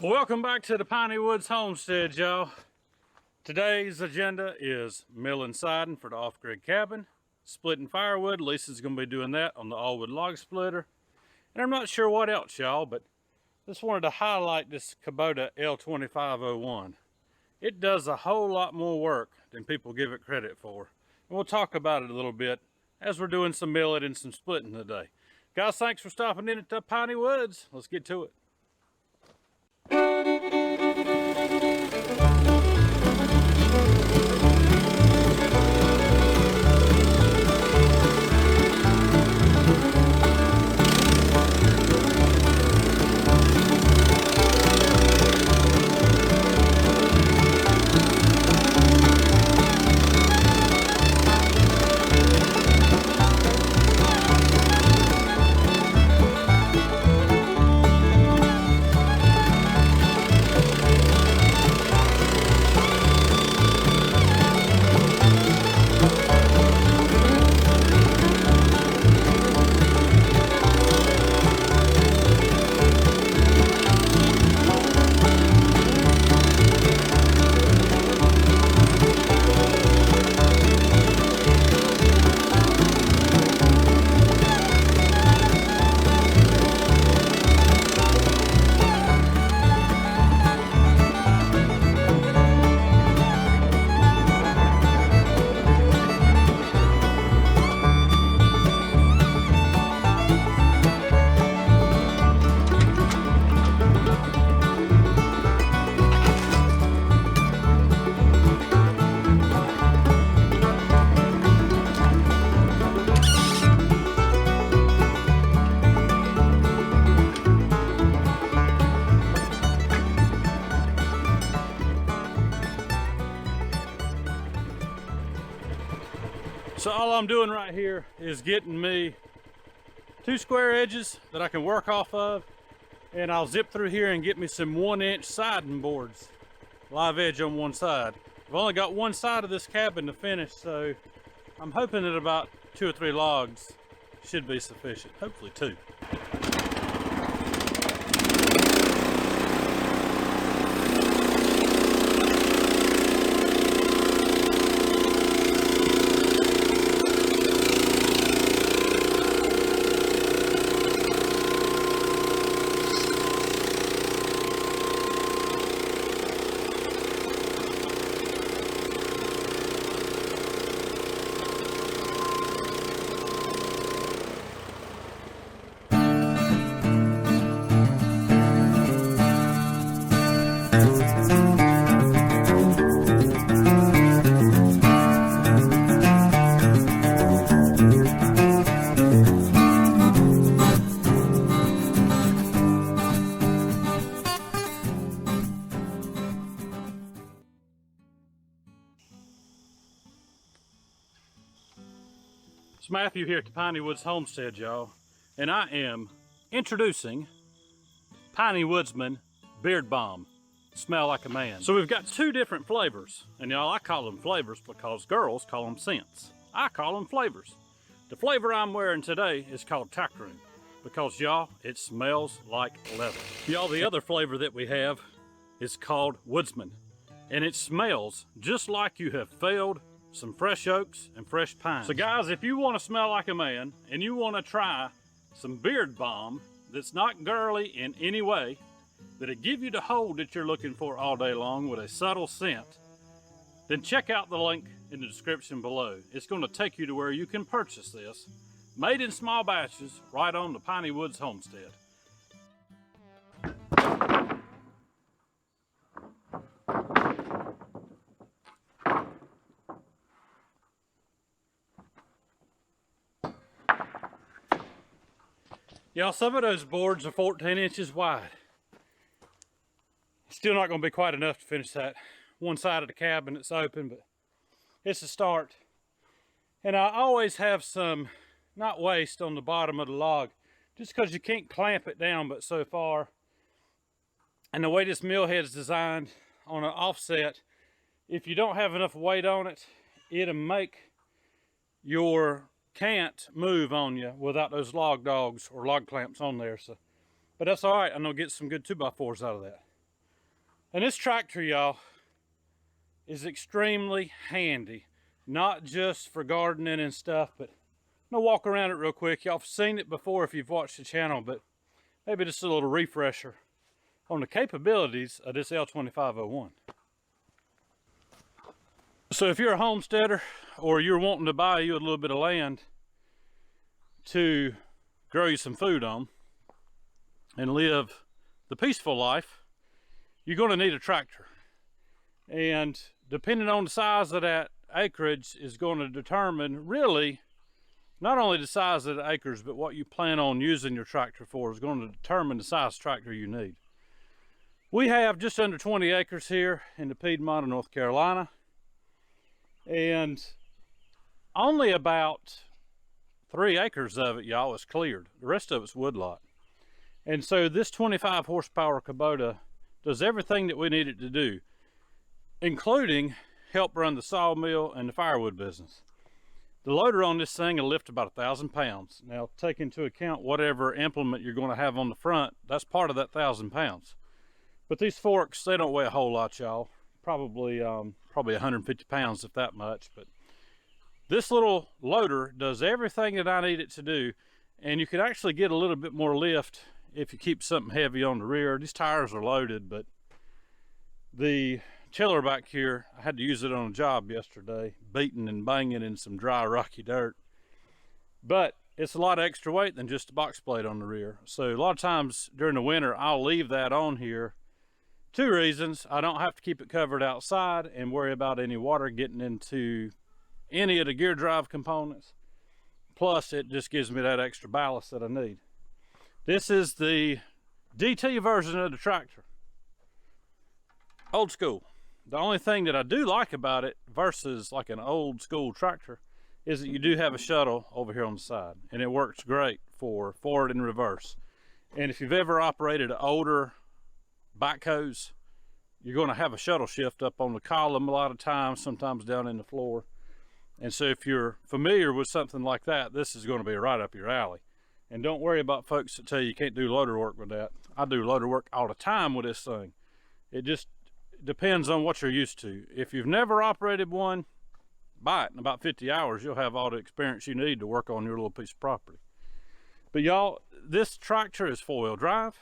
Welcome back to the Piney Woods Homestead, y'all. Today's agenda is milling siding for the off-grid cabin, splitting firewood. Lisa's going to be doing that on the all-wood log splitter. And I'm not sure what else, y'all, but just wanted to highlight this Kubota L2501. It does a whole lot more work than people give it credit for. And we'll talk about it a little bit as we're doing some milling and some splitting today. Guys, thanks for stopping in at the Piney Woods. Let's get to it. So all I'm doing right here is getting me 2 square edges that I can work off of, and I'll zip through here and get me some 1-inch siding boards, live edge on one side. I've only got one side of this cabin to finish, so I'm hoping that about 2 or 3 logs should be sufficient, hopefully 2. It's Matthew here at the Piney Woods Homestead, y'all, and I am introducing Piney Woodsman Beard Balm. Smell like a man. So we've got 2 different flavors, and y'all, I call them flavors because girls call them scents. I call them flavors. The flavor I'm wearing today is called Tackroom because, y'all, it smells like leather. Y'all, the other flavor that we have is called Woodsman, and it smells just like you have felled some fresh oaks and fresh pines. So guys, if you want to smell like a man and you want to try some beard balm that's not girly in any way, that'll give you the hold that you're looking for all day long with a subtle scent, then check out the link in the description below. It's going to take you to where you can purchase this, made in small batches, right on the Piney Woods Homestead. Y'all, some of those boards are 14 inches wide. Still not going to be quite enough to finish that one side of the cabin that's open, but it's a start. And I always have some, not waste on the bottom of the log, just because you can't clamp it down but so far. And the way this mill head is designed on an offset, if you don't have enough weight on it, it'll make your cant move on you without those log dogs or log clamps on there. So, but that's all right. I'm gonna get some good 2x4s out of that. And this tractor, y'all, is extremely handy, not just for gardening and stuff, but I'm gonna walk around it real quick. Y'all have seen it before if you've watched the channel, but maybe just a little refresher on the capabilities of this L2501. So if you're a homesteader or you're wanting to buy you a little bit of land to grow you some food on and live the peaceful life, you're going to need a tractor. And depending on the size of that acreage is going to determine really not only the size of the acres, but what you plan on using your tractor for is going to determine the size tractor you need. We have just under 20 acres here in the Piedmont of North Carolina, and only about 3 acres of it, y'all, is cleared. The rest of it's woodlot. And so this 25 horsepower Kubota does everything that we need it to do, including help run the sawmill and the firewood business. The loader on this thing will lift about 1,000 pounds. Now, take into account whatever implement you're going to have on the front, that's part of that 1,000 pounds. But these forks, they don't weigh a whole lot, y'all. Probably 150 pounds, if that much. But this little loader does everything that I need it to do, and you can actually get a little bit more lift if you keep something heavy on the rear. These tires are loaded, but the chiller back here, I had to use it on a job yesterday, beating and banging in some dry, rocky dirt. But it's a lot of extra weight than just a box plate on the rear. So a lot of times during the winter, I'll leave that on here. 2 reasons: I don't have to keep it covered outside and worry about any water getting into any of the gear drive components. Plus, it just gives me that extra ballast that I need. This is the DT version of the tractor. Old school. The only thing that I do like about it versus like an old school tractor is that you do have a shuttle over here on the side, and it works great for forward and reverse. And if you've ever operated an older backhoes, you're going to have a shuttle shift up on the column a lot of times, sometimes down in the floor. And so if you're familiar with something like that, this is going to be right up your alley. And don't worry about folks that tell you can't do loader work with that. I do loader work all the time with this thing. It just depends on what you're used to. If you've never operated one, buy it. In about 50 hours, you'll have all the experience you need to work on your little piece of property. But y'all, this tractor is 4-wheel drive.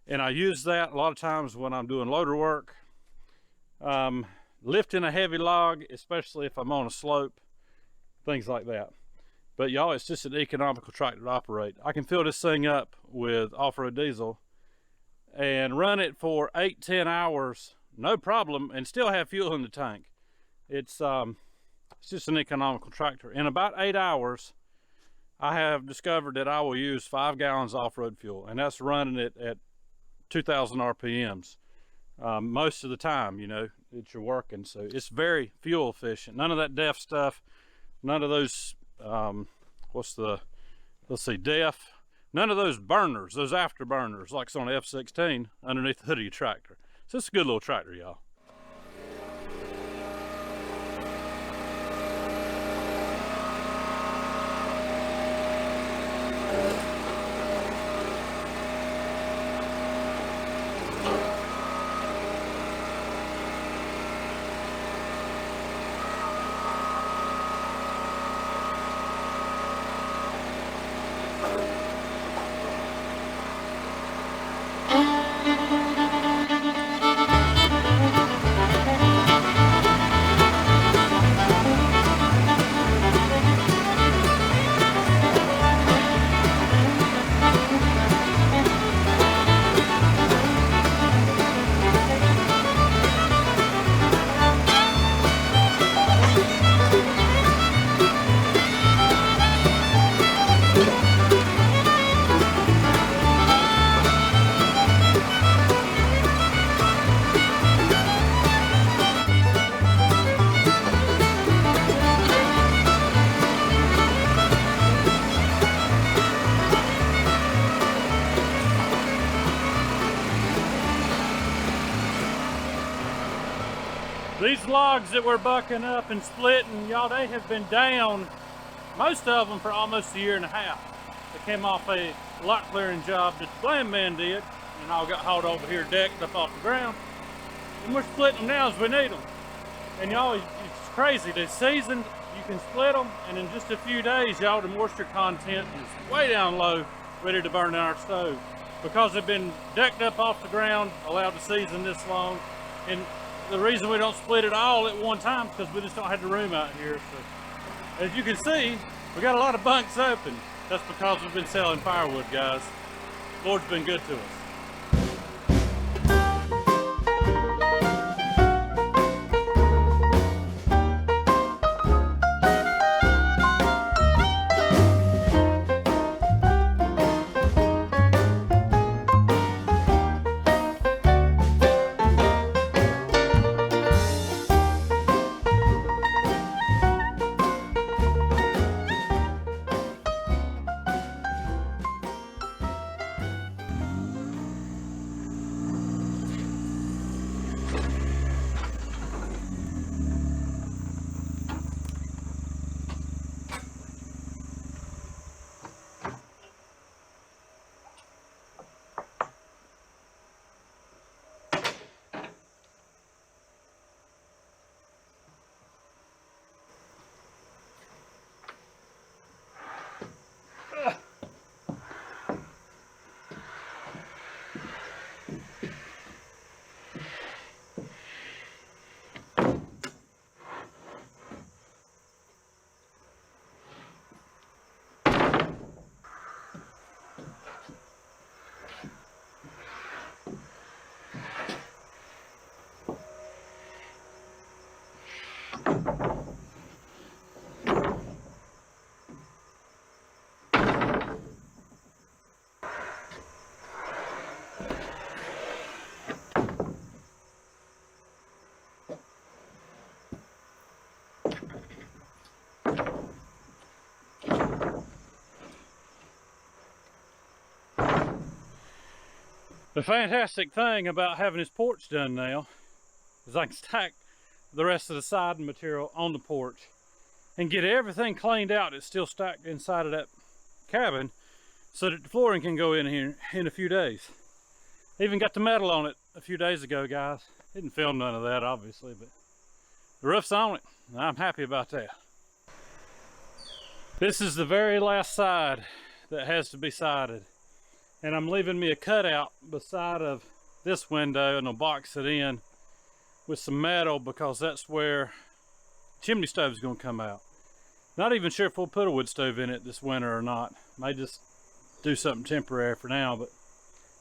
And I use that a lot of times when I'm doing loader work, lifting a heavy log, especially if I'm on a slope, things like that. But y'all, it's just an economical tractor to operate. I can fill this thing up with off-road diesel and run it for 8-10 hours, no problem, and still have fuel in the tank. It's just an economical tractor. In about 8 hours, I have discovered that I will use 5 gallons off-road fuel, and that's running it at 2,000 RPMs most of the time, you know, that you're working. So it's very fuel efficient. None of that DEF stuff, none of those DEF, none of those burners, those afterburners like it's on an F-16 underneath the hood of your tractor. So it's a good little tractor, y'all. These logs that we're bucking up and splitting, y'all, they have been down, most of them for almost a year and a half. They came off a lot clearing job that the Bland Man did, and all got hauled over here, decked up off the ground. And we're splitting them now as we need them. And y'all, it's crazy. This season, you can split them, and in just a few days, y'all, the moisture content is way down low, ready to burn in our stove. Because they've been decked up off the ground, allowed to season this long. And the reason we don't split it all at one time is because we just don't have the room out here. So, as you can see, we got a lot of bunks open. That's because we've been selling firewood, guys. Lord's been good to us. The fantastic thing about having this porch done now is I can stack the rest of the siding material on the porch and get everything cleaned out that's still stacked inside of that cabin so that the flooring can go in here in a few days. Even got the metal on it a few days ago, guys. Didn't film none of that, obviously, but the roof's on it, and I'm happy about that. This is the very last side that has to be sided. And I'm leaving me a cutout beside of this window, and I'll box it in with some metal because that's where the chimney stove is going to come out. Not even sure if we'll put a wood stove in it this winter or not. May just do something temporary for now, but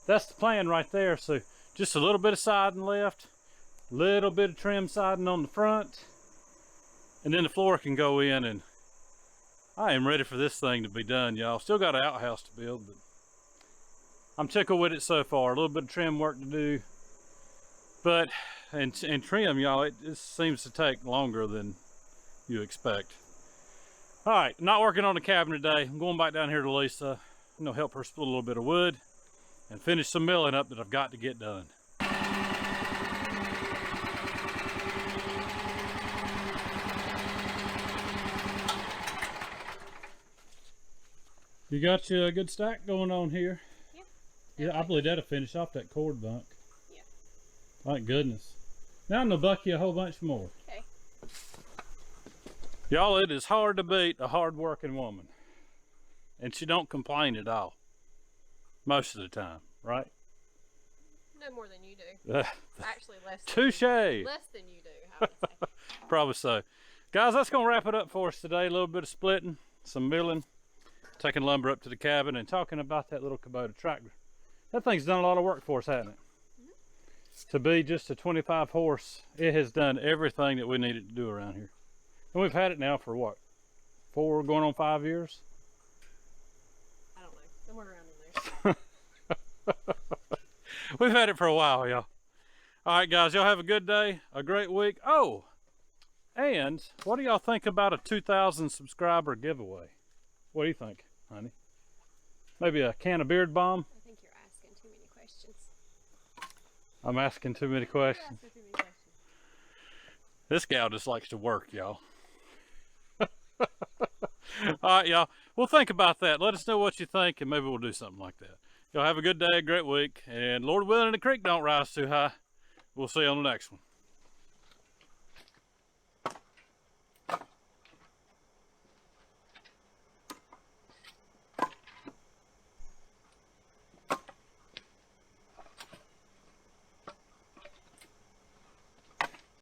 that's the plan right there. So just a little bit of siding left, a little bit of trim siding on the front, and then the floor can go in, and I am ready for this thing to be done, y'all. Still got an outhouse to build, but I'm tickled with it so far. A little bit of trim work to do, but and trim, y'all, it just seems to take longer than you expect. All right, not working on the cabin today. I'm going back down here to Lisa. I'm gonna help her split a little bit of wood and finish some milling up that I've got to get done. You got you a good stack going on here. Yeah, I believe that'll finish off that cord bunk. Yeah. Thank goodness. Now I'm gonna buck you a whole bunch more. Okay. Y'all, it is hard to beat a hard-working woman. And she don't complain at all. Most of the time, right? No more than you do. Actually, less than touche. Less than you do, I would say. Probably so. Guys, that's gonna wrap it up for us today. A little bit of splitting, some milling, taking lumber up to the cabin, and talking about that little Kubota tractor. That thing's done a lot of work for us, hasn't it? Mm-hmm. To be just a 25 horse, it has done everything that we needed to do around here. And we've had it now for what? 4 going on 5 years? I don't know. Somewhere around in there. We've had it for a while, y'all. All right, guys, y'all have a good day, a great week. Oh, and what do y'all think about a 2,000 subscriber giveaway? What do you think, honey? Maybe a can of Beard Balm? I think you're asking too many questions. I'm asking too many questions. This gal just likes to work, y'all. All right, y'all. Well, think about that. Let us know what you think, and maybe we'll do something like that. Y'all have a good day, a great week, and Lord willing, the creek don't rise too high. We'll see you on the next one.